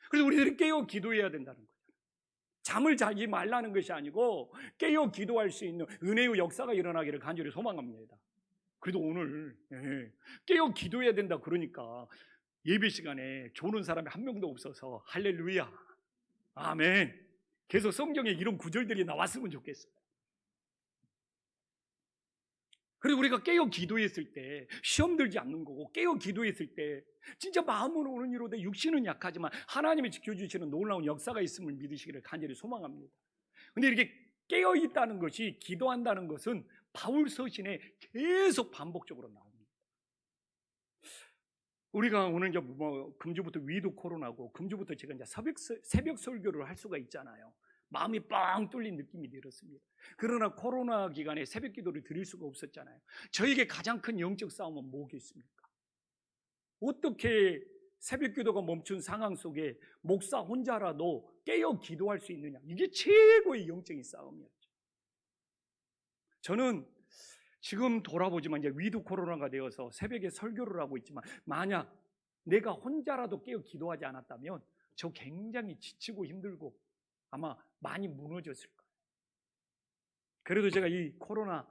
S1: 그래서 우리들이 깨어 기도해야 된다는 거예요. 잠을 자지 말라는 것이 아니고 깨어 기도할 수 있는 은혜의 역사가 일어나기를 간절히 소망합니다. 그래도 오늘 깨어 기도해야 된다 그러니까 예배 시간에 조는 사람이 한 명도 없어서 할렐루야, 아멘. 계속 성경에 이런 구절들이 나왔으면 좋겠어요. 그리고 우리가 깨어 기도했을 때 시험 들지 않는 거고, 깨어 기도했을 때 진짜 마음은 오는 이로되 육신은 약하지만 하나님이 지켜주시는 놀라운 역사가 있음을 믿으시기를 간절히 소망합니다. 근데 이렇게 깨어 있다는 것이, 기도한다는 것은 바울 서신에 계속 반복적으로 나옵니다. 우리가 오늘 이제 금주부터 위드 코로나고, 금주부터 제가 이제 새벽 설교를 할 수가 있잖아요. 마음이 뻥 뚫린 느낌이 들었습니다. 그러나 코로나 기간에 새벽 기도를 드릴 수가 없었잖아요. 저에게 가장 큰 영적 싸움은 뭐겠습니까? 어떻게 새벽 기도가 멈춘 상황 속에 목사 혼자라도 깨어 기도할 수 있느냐? 이게 최고의 영적인 싸움이었죠. 저는 지금 돌아보지만 이제 위드 코로나가 되어서 새벽에 설교를 하고 있지만, 만약 내가 혼자라도 깨어 기도하지 않았다면 저 굉장히 지치고 힘들고 아마 많이 무너졌을 거예요. 그래도 제가 이 코로나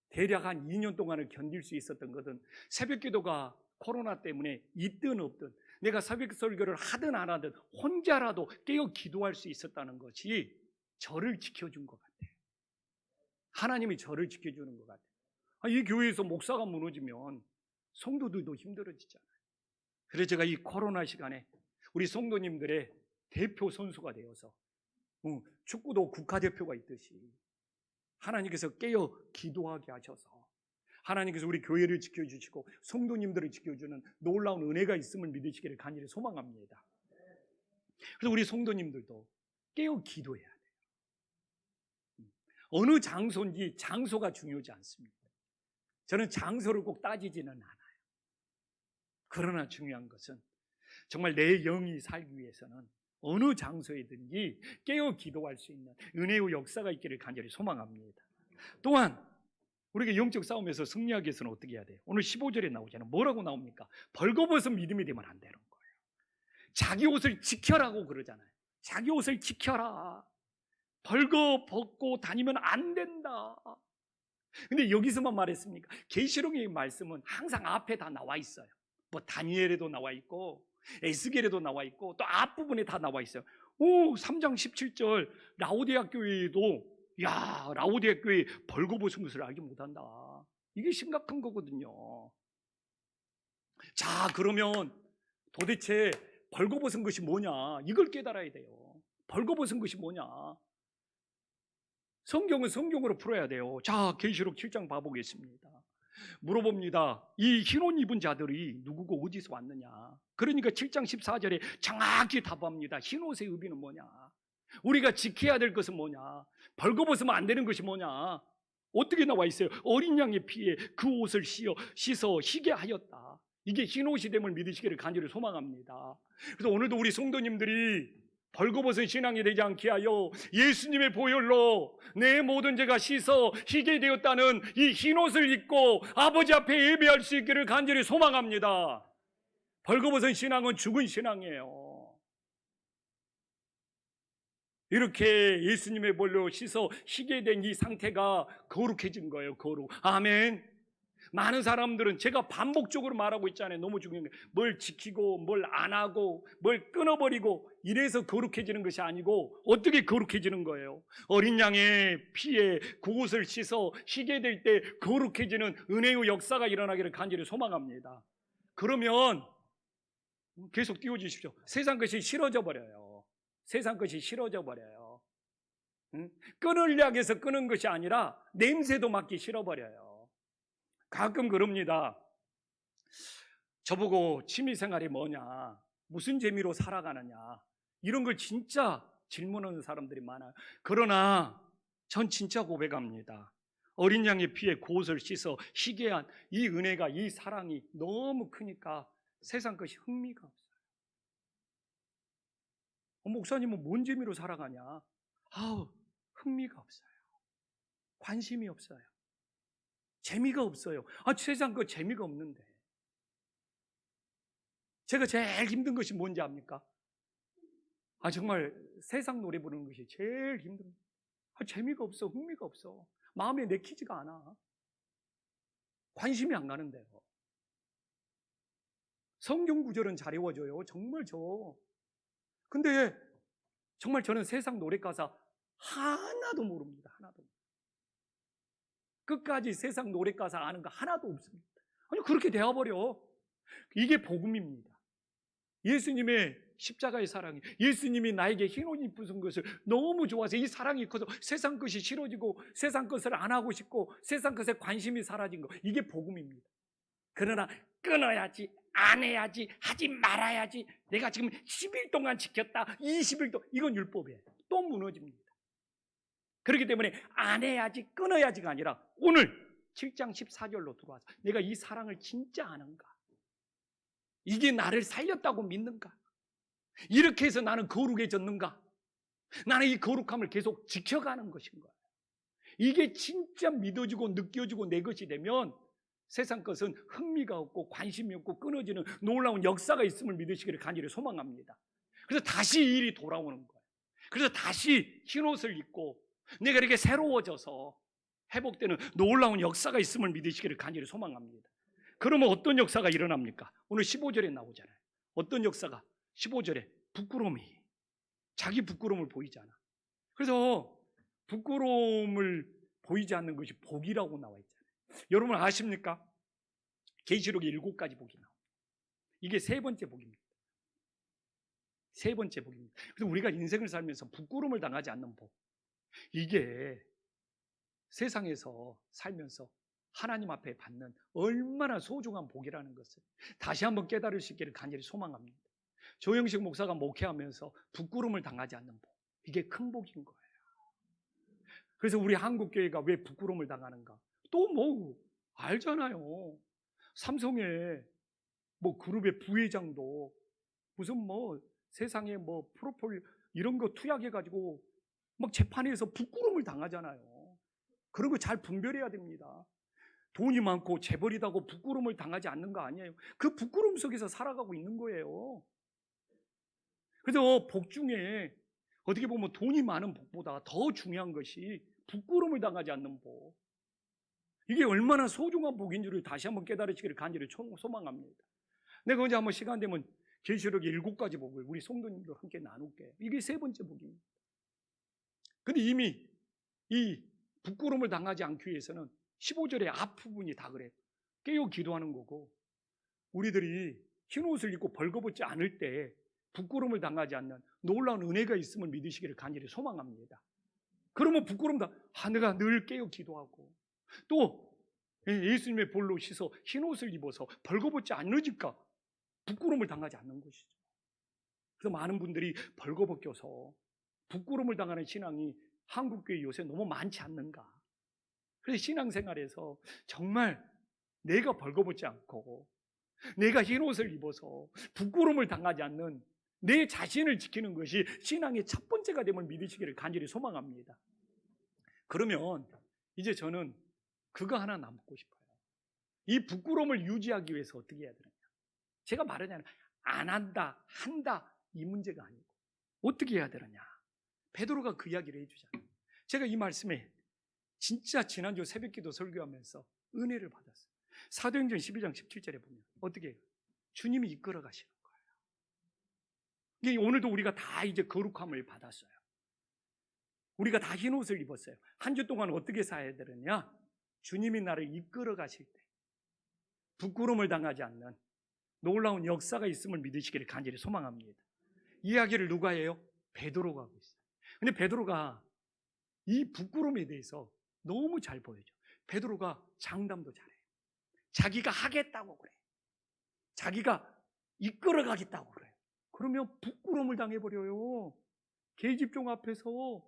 S1: 대략 한 2년 동안을 견딜 수 있었던 것은, 새벽 기도가 코로나 때문에 있든 없든, 내가 새벽 설교를 하든 안 하든 혼자라도 깨어 기도할 수 있었다는 것이 저를 지켜준 것 같아요. 하나님이 저를 지켜주는 것 같아요. 이 교회에서 목사가 무너지면 성도들도 힘들어지잖아요. 그래서 제가 이 코로나 시간에 우리 성도님들의 대표 선수가 되어서, 축구도 국가대표가 있듯이 하나님께서 깨어 기도하게 하셔서 하나님께서 우리 교회를 지켜주시고 성도님들을 지켜주는 놀라운 은혜가 있음을 믿으시기를 간절히 소망합니다. 그래서 우리 성도님들도 깨어 기도해야 돼요. 어느 장소인지 장소가 중요하지 않습니다. 저는 장소를 꼭 따지지는 않아요. 그러나 중요한 것은 정말 내 영이 살기 위해서는 어느 장소에든지 깨어 기도할 수 있는 은혜의 역사가 있기를 간절히 소망합니다. 또한 우리가 영적 싸움에서 승리하기 위해서는 어떻게 해야 돼요? 오늘 15절에 나오잖아요. 뭐라고 나옵니까? 벌거벗은 믿음이 되면 안 되는 거예요. 자기 옷을 지켜라고 그러잖아요. 자기 옷을 지켜라. 벌거벗고 다니면 안 된다. 근데 여기서만 말했습니까? 계시록의 말씀은 항상 앞에 다 나와 있어요. 뭐 다니엘에도 나와 있고 에스겔에도 나와 있고 또 앞부분에 다 나와 있어요. 3장 17절 라오디아 교회에도, 라오디아 교회 벌거벗은 것을 알지 못한다. 이게 심각한 거거든요. 자, 그러면 도대체 벌거벗은 것이 뭐냐? 이걸 깨달아야 돼요. 벌거벗은 것이 뭐냐? 성경은 성경으로 풀어야 돼요. 자, 계시록 7장 봐보겠습니다. 물어봅니다. 이 흰옷 입은 자들이 누구고 어디서 왔느냐? 그러니까 7장 14절에 정확히 답합니다. 흰옷의 의미는 뭐냐? 우리가 지켜야 될 것은 뭐냐? 벌거벗으면 안 되는 것이 뭐냐? 어떻게 나와 있어요? 어린 양의 피에 그 옷을 씻어 희게 하였다. 이게 흰옷이 됨을 믿으시기를 간절히 소망합니다. 그래서 오늘도 우리 성도님들이 벌거벗은 신앙이 되지 않게 하여 예수님의 보혈로 내 모든 죄가 씻어 희게 되었다는 이 흰옷을 입고 아버지 앞에 예배할 수 있기를 간절히 소망합니다. 벌거벗은 신앙은 죽은 신앙이에요. 이렇게 예수님의 보혈로 씻어 희게 된 이 상태가 거룩해진 거예요. 거룩. 아멘. 많은 사람들은, 제가 반복적으로 말하고 있잖아요. 너무 중요한 게, 뭘 지키고 뭘 안 하고 뭘 끊어버리고 이래서 거룩해지는 것이 아니고, 어떻게 거룩해지는 거예요? 어린 양의 피에 그옷을 씻어 희게 될 때 거룩해지는 은혜의 역사가 일어나기를 간절히 소망합니다. 그러면 계속 띄워주십시오. 세상 것이 싫어져 버려요. 세상 것이 싫어져 버려요. 끊으려고 해서 끊은 것이 아니라 냄새도 맡기 싫어버려요. 가끔 그럽니다. 저보고 취미생활이 뭐냐, 무슨 재미로 살아가느냐, 이런 걸 진짜 질문하는 사람들이 많아요. 그러나 전 진짜 고백합니다. 어린 양의 피에 그옷을 씻어 희게 한 이 은혜가, 이 사랑이 너무 크니까 세상 것이 흥미가 없어요. 목사님은 뭔 재미로 살아가냐? 흥미가 없어요. 관심이 없어요. 재미가 없어요. 세상 그 재미가 없는데. 제가 제일 힘든 것이 뭔지 압니까? 정말 세상 노래 부르는 것이 제일 힘든. 재미가 없어. 흥미가 없어. 마음에 내키지가 않아. 관심이 안 가는데요. 성경 구절은 잘 외워져요. 정말 근데 정말 저는 세상 노래가사 하나도 모릅니다. 하나도. 끝까지 세상 노래가사 아는 거 하나도 없습니다. 아니, 그렇게 되어버려. 이게 복음입니다. 예수님의 십자가의 사랑이, 예수님이 나에게 흰옷 입으신 것을 너무 좋아서 이 사랑이 커서 세상 것이 싫어지고 세상 것을 안 하고 싶고 세상 것에 관심이 사라진 거, 이게 복음입니다. 그러나 끊어야지, 안 해야지, 하지 말아야지, 내가 지금 10일 동안 지켰다, 20일 동안, 이건 율법이에요. 또 무너집니다. 그렇기 때문에 안 해야지, 끊어야지가 아니라 오늘 7장 14절로 들어와서 내가 이 사랑을 진짜 아는가? 이게 나를 살렸다고 믿는가? 이렇게 해서 나는 거룩해졌는가? 나는 이 거룩함을 계속 지켜가는 것인가? 이게 진짜 믿어지고 느껴지고 내 것이 되면 세상 것은 흥미가 없고 관심이 없고 끊어지는 놀라운 역사가 있음을 믿으시기를 간절히 소망합니다. 그래서 다시 이 일이 돌아오는 거예요. 그래서 다시 흰옷을 입고 내가 이렇게 새로워져서 회복되는 놀라운 역사가 있음을 믿으시기를 간절히 소망합니다. 그러면 어떤 역사가 일어납니까? 오늘 15절에 나오잖아요. 어떤 역사가? 15절에 부끄러움이, 자기 부끄러움을 보이잖아. 그래서 부끄러움을 보이지 않는 것이 복이라고 나와 있잖아요. 여러분 아십니까? 계시록에 7가지 복이 나옵니다. 이게 세 번째 복입니다. 세 번째 복입니다. 그래서 우리가 인생을 살면서 부끄러움을 당하지 않는 복, 이게 세상에서 살면서 하나님 앞에 받는 얼마나 소중한 복이라는 것을 다시 한번 깨달을 수 있기를 간절히 소망합니다. 조영식 목사가 목회하면서 부끄러움을 당하지 않는 복, 이게 큰 복인 거예요. 그래서 우리 한국교회가 왜 부끄러움을 당하는가? 또 뭐 알잖아요. 삼성의 뭐 그룹의 부회장도 무슨 뭐 세상에 뭐 프로폴 이런 거 투약해가지고 막 재판에서 부끄러움을 당하잖아요. 그런 거 잘 분별해야 됩니다. 돈이 많고 재벌이다고 부끄러움을 당하지 않는 거 아니에요. 그 부끄러움 속에서 살아가고 있는 거예요. 그래서 복 중에 어떻게 보면 돈이 많은 복보다 더 중요한 것이 부끄러움을 당하지 않는 복. 이게 얼마나 소중한 복인 줄을 다시 한번 깨달으시기를 간절히 소망합니다. 내가 언제 한번 시간 되면 계시록의 7가지 복을 우리 성도님들 함께 나눌게요. 이게 세 번째 복입니다. 근데 이미 이 부끄러움을 당하지 않기 위해서는 15절의 앞부분이 다 그래요. 깨어 기도하는 거고, 우리들이 흰옷을 입고 벌거벗지 않을 때 부끄러움을 당하지 않는 놀라운 은혜가 있음을 믿으시기를 간절히 소망합니다. 그러면 부끄러움 내가 늘 깨어 기도하고 또 예수님의 볼로 씻어 흰옷을 입어서 벌거벗지 않으니까 부끄러움을 당하지 않는 것이죠. 그래서 많은 분들이 벌거벗겨서 부끄러움을 당하는 신앙이 한국교회 요새 너무 많지 않는가? 그래서 신앙생활에서 정말 내가 벌거벗지 않고 내가 흰옷을 입어서 부끄러움을 당하지 않는 내 자신을 지키는 것이 신앙의 첫 번째가 됨을 믿으시기를 간절히 소망합니다. 그러면 이제 저는 그거 하나 남고 싶어요. 이 부끄러움을 유지하기 위해서 어떻게 해야 되느냐? 제가 말하자면 안 한다, 한다 이 문제가 아니고 어떻게 해야 되느냐? 베드로가 그 이야기를 해주잖아요. 제가 이 말씀에 진짜 지난주 새벽기도 설교하면서 은혜를 받았어요. 사도행전 12장 17절에 보면 어떻게 해요? 주님이 이끌어 가시는 거예요. 오늘도 우리가 다 이제 거룩함을 받았어요. 우리가 다 흰옷을 입었어요. 한 주 동안 어떻게 살아야 되느냐? 주님이 나를 이끌어 가실 때 부끄러움을 당하지 않는 놀라운 역사가 있음을 믿으시기를 간절히 소망합니다. 이 이야기를 누가 해요? 베드로가 하고 있어요. 근데 베드로가 이 부끄러움에 대해서 너무 잘 보여줘. 베드로가 장담도 잘해요. 자기가 하겠다고 그래. 자기가 이끌어 가겠다고 그래요. 그러면 부끄러움을 당해버려요. 계집종 앞에서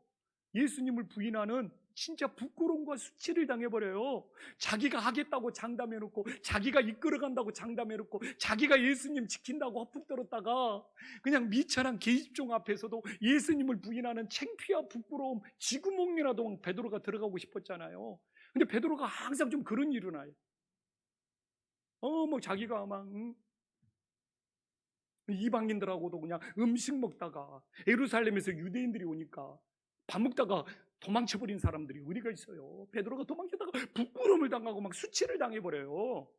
S1: 예수님을 부인하는 진짜 부끄러움과 수치를 당해버려요. 자기가 하겠다고 장담해놓고 자기가 이끌어간다고 장담해놓고 자기가 예수님 지킨다고 헛북 떨었다가 그냥 미천한 계집종 앞에서도 예수님을 부인하는 창피와 부끄러움, 지구멍이라도 베드로가 들어가고 싶었잖아요. 근데 베드로가 항상 좀 그런 일을 해요. 뭐 자기가 막 이방인들하고도 그냥 음식 먹다가 예루살렘에서 유대인들이 오니까 밥 먹다가 도망쳐버린 사람들이 어디가 있어요? 베드로가 도망쳤다가 부끄러움을 당하고 막 수치를 당해버려요.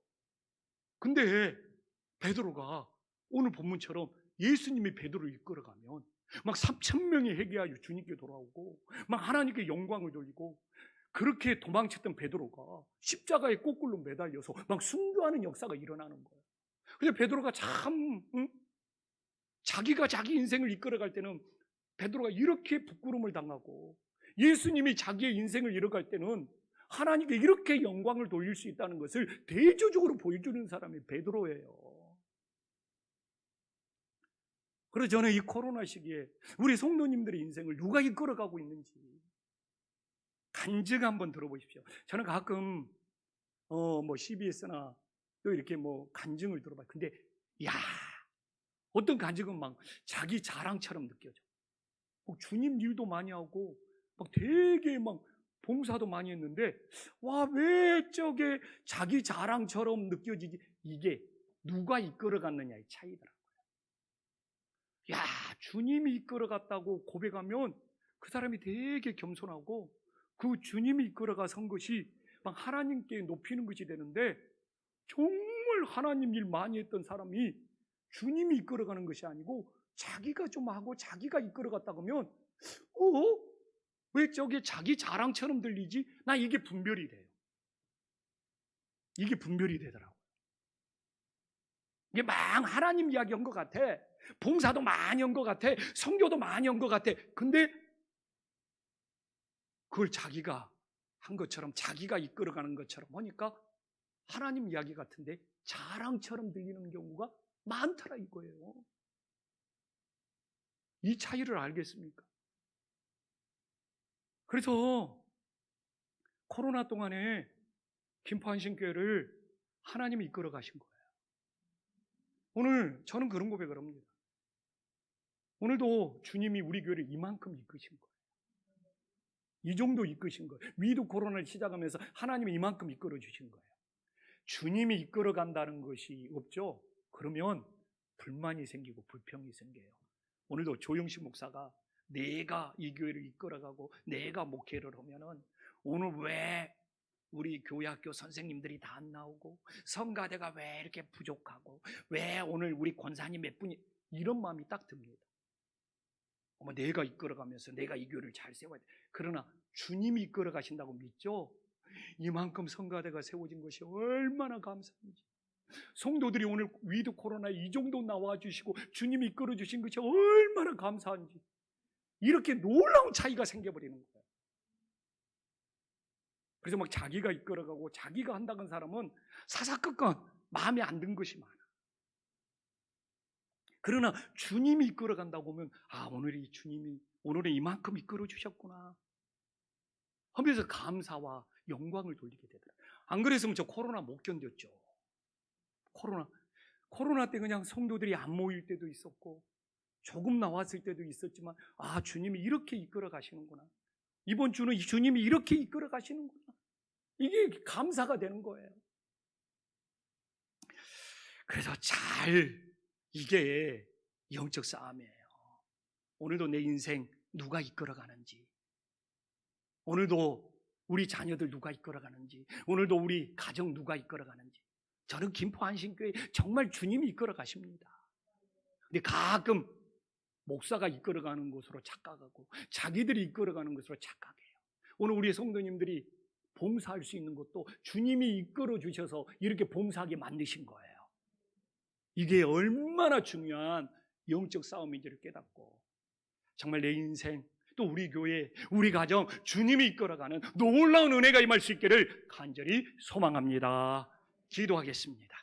S1: 근데 베드로가 오늘 본문처럼 예수님이 베드로를 이끌어가면 막 3,000명이 회개하여 주님께 돌아오고 막 하나님께 영광을 돌리고, 그렇게 도망쳤던 베드로가 십자가에 거꾸로 매달려서 막 순교하는 역사가 일어나는 거예요. 그래서 베드로가 참 자기가 자기 인생을 이끌어갈 때는 베드로가 이렇게 부끄러움을 당하고, 예수님이 자기의 인생을 이뤄갈 때는 하나님께 이렇게 영광을 돌릴 수 있다는 것을 대조적으로 보여주는 사람이 베드로예요. 그래서 저는 이 코로나 시기에 우리 성도님들의 인생을 누가 이끌어가고 있는지 간증 한번 들어보십시오. 저는 가끔 CBS나 또 이렇게 간증을 들어봐요. 근데 야, 어떤 간증은 막 자기 자랑처럼 느껴져. 주님 일도 많이 하고 막 되게 막 봉사도 많이 했는데, 와, 왜 저게 자기 자랑처럼 느껴지지? 이게 누가 이끌어갔느냐의 차이더라고요. 야, 주님이 이끌어갔다고 고백하면 그 사람이 되게 겸손하고, 그 주님이 이끌어가선 것이 막 하나님께 높이는 것이 되는데, 정말 하나님 일 많이 했던 사람이 주님이 이끌어가는 것이 아니고 자기가 좀 하고 자기가 이끌어갔다고 하면 왜 저게 자기 자랑처럼 들리지? 나 이게 분별이 돼요. 이게 분별이 되더라고요. 이게 막 하나님 이야기 한 것 같아. 봉사도 많이 한 것 같아. 선교도 많이 한 것 같아. 근데 그걸 자기가 한 것처럼, 자기가 이끌어가는 것처럼 하니까 하나님 이야기 같은데 자랑처럼 들리는 경우가 많더라 이거예요. 이 차이를 알겠습니까? 그래서 코로나 동안에 김포한신교회를 하나님이 이끌어 가신 거예요. 오늘 저는 그런 고백을 합니다. 오늘도 주님이 우리 교회를 이만큼 이끄신 거예요. 이 정도 이끄신 거예요. 위드 코로나를 시작하면서 하나님이 이만큼 이끌어 주신 거예요. 주님이 이끌어 간다는 것이 없죠? 그러면 불만이 생기고 불평이 생겨요. 오늘도 조영식 목사가 내가 이 교회를 이끌어가고 내가 목회를 하면은 오늘 왜 우리 교회학교 선생님들이 다 안 나오고 성가대가 왜 이렇게 부족하고 왜 오늘 우리 권사님 몇 분이, 이런 마음이 딱 듭니다. 내가 이끌어가면서 내가 이 교회를 잘 세워야 돼. 그러나 주님이 이끌어 가신다고 믿죠? 이만큼 성가대가 세워진 것이 얼마나 감사한지, 성도들이 오늘 위드 코로나에 이 정도 나와주시고 주님이 이끌어 주신 것이 얼마나 감사한지, 이렇게 놀라운 차이가 생겨버리는 거예요. 그래서 막 자기가 이끌어가고 자기가 한다는 사람은 사사건건 마음에 안 든 것이 많아. 그러나 주님이 이끌어간다고 하면 오늘이 주님이 오늘은 이만큼 이끌어 주셨구나 하면서 감사와 영광을 돌리게 되더라. 안 그랬으면 저 코로나 못 견뎠죠. 코로나 때 그냥 성도들이 안 모일 때도 있었고 조금 나왔을 때도 있었지만 주님이 이렇게 이끌어 가시는구나, 이번 주는 주님이 이렇게 이끌어 가시는구나, 이게 감사가 되는 거예요. 그래서 이게 영적 싸움이에요. 오늘도 내 인생 누가 이끌어가는지, 오늘도 우리 자녀들 누가 이끌어가는지, 오늘도 우리 가정 누가 이끌어가는지. 저는 김포한신교회 정말 주님이 이끌어 가십니다. 근데 가끔 목사가 이끌어가는 것으로 착각하고 자기들이 이끌어가는 것으로 착각해요. 오늘 우리 성도님들이 봉사할 수 있는 것도 주님이 이끌어 주셔서 이렇게 봉사하게 만드신 거예요. 이게 얼마나 중요한 영적 싸움인지를 깨닫고 정말 내 인생, 또 우리 교회, 우리 가정 주님이 이끌어가는 놀라운 은혜가 임할 수 있기를 간절히 소망합니다. 기도하겠습니다.